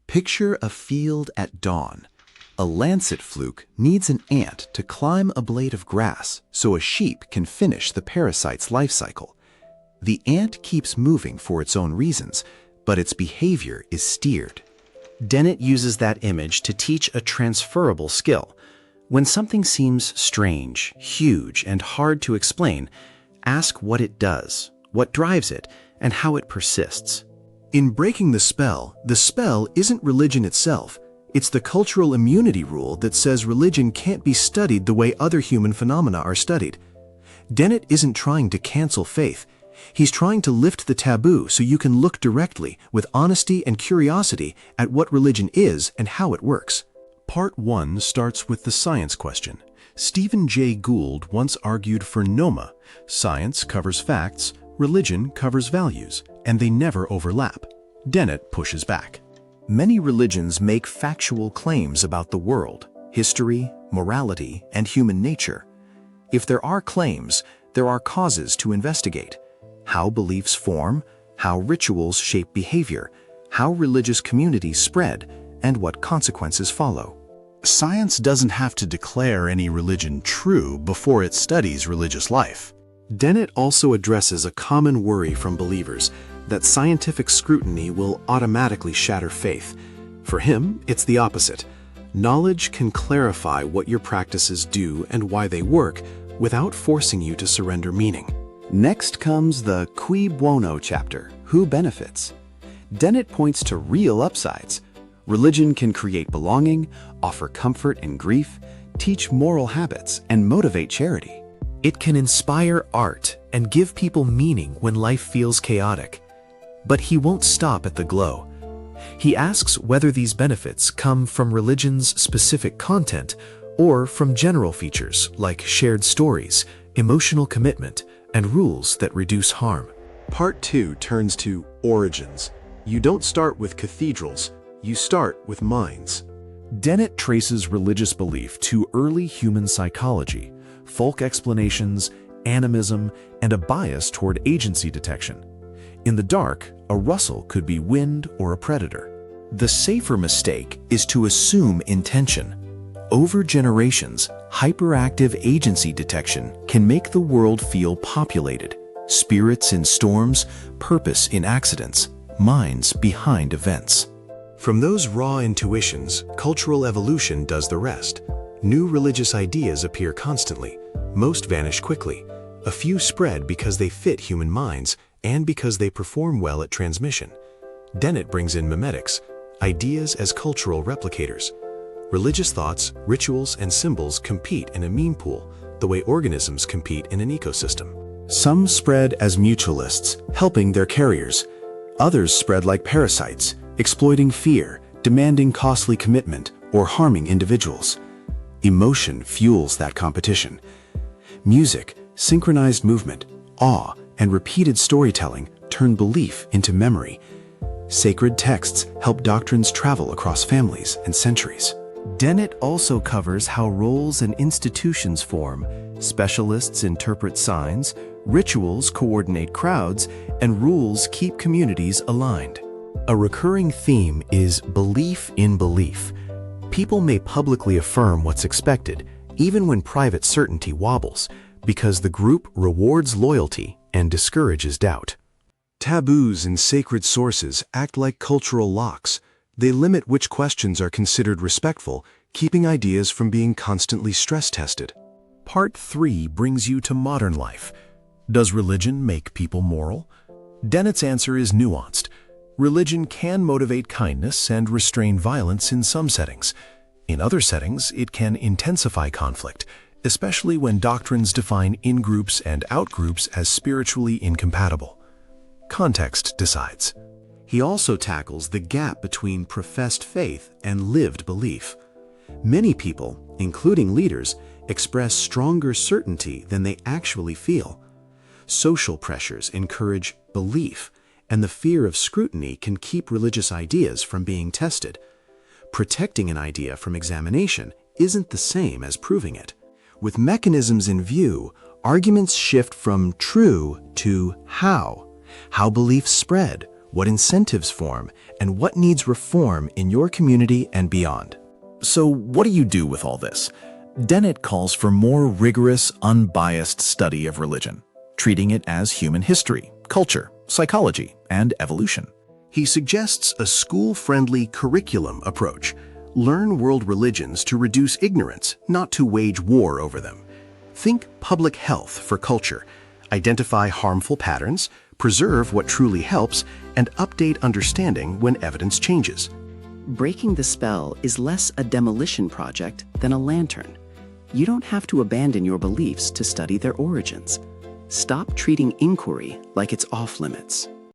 Picture a field at dawn. A lancet fluke needs an ant to climb a blade of grass so a sheep can finish the parasite's life cycle. The ant keeps moving for its own reasons, but its behavior is steered. Dennett uses that image to teach a transferable skill. When something seems strange, huge, and hard to explain, ask what it does, what drives it, and how it persists. In breaking the spell isn't religion itself. It's the cultural immunity rule that says religion can't be studied the way other human phenomena are studied. Dennett isn't trying to cancel faith. He's trying to lift the taboo so you can look directly, with honesty and curiosity, at what religion is and how it works. Part 1 starts with the science question. Stephen Jay Gould once argued for NOMA. Science covers facts, religion covers values, and they never overlap. Dennett pushes back. Many religions make factual claims about the world, history, morality, and human nature. If there are claims, there are causes to investigate. How beliefs form, how rituals shape behavior, how religious communities spread, and what consequences follow. Science doesn't have to declare any religion true before it studies religious life. Dennett also addresses a common worry from believers that scientific scrutiny will automatically shatter faith. For him, it's the opposite. Knowledge can clarify what your practices do and why they work without forcing you to surrender meaning. Next comes the cui bono chapter, who benefits? Dennett points to real upsides. Religion can create belonging, offer comfort in grief, teach moral habits, and motivate charity. It can inspire art and give people meaning when life feels chaotic. But he won't stop at the glow. He asks whether these benefits come from religion's specific content or from general features like shared stories, emotional commitment, and rules that reduce harm. Part 2 turns to origins. You don't start with cathedrals, you start with minds. Dennett traces religious belief to early human psychology, folk explanations, animism, and a bias toward agency detection. In the dark, a rustle could be wind or a predator. The safer mistake is to assume intention. Over generations, hyperactive agency detection can make the world feel populated. Spirits in storms, purpose in accidents, minds behind events. From those raw intuitions, cultural evolution does the rest. New religious ideas appear constantly. Most vanish quickly. A few spread because they fit human minds and because they perform well at transmission. Dennett brings in memetics, ideas as cultural replicators. Religious thoughts, rituals, and symbols compete in a meme pool, the way organisms compete in an ecosystem. Some spread as mutualists, helping their carriers. Others spread like parasites, exploiting fear, demanding costly commitment, or harming individuals. Emotion fuels that competition. Music, synchronized movement, awe, and repeated storytelling turn belief into memory. Sacred texts help doctrines travel across families and centuries. Dennett also covers how roles and institutions form. Specialists interpret signs, rituals coordinate crowds, and rules keep communities aligned. A recurring theme is belief in belief. People may publicly affirm what's expected, even when private certainty wobbles, because the group rewards loyalty and discourages doubt. Taboos in sacred sources act like cultural locks. They limit which questions are considered respectful, keeping ideas from being constantly stress-tested. Part 3 brings you to modern life. Does religion make people moral? Dennett's answer is nuanced. Religion can motivate kindness and restrain violence in some settings. In other settings, it can intensify conflict, especially when doctrines define in-groups and out-groups as spiritually incompatible. Context decides. He also tackles the gap between professed faith and lived belief. Many people, including leaders, express stronger certainty than they actually feel. Social pressures encourage belief, and the fear of scrutiny can keep religious ideas from being tested. Protecting an idea from examination isn't the same as proving it. With mechanisms in view, arguments shift from true to how beliefs spread, what incentives form, and what needs reform in your community and beyond. So what do you do with all this? Dennett calls for more rigorous, unbiased study of religion, treating it as human history, culture, psychology, and evolution. He suggests a school-friendly curriculum approach. Learn world religions to reduce ignorance, not to wage war over them. Think public health for culture. Identify harmful patterns, preserve what truly helps, and update understanding when evidence changes. Breaking the spell is less a demolition project than a lantern. You don't have to abandon your beliefs to study their origins. Stop treating inquiry like it's off limits.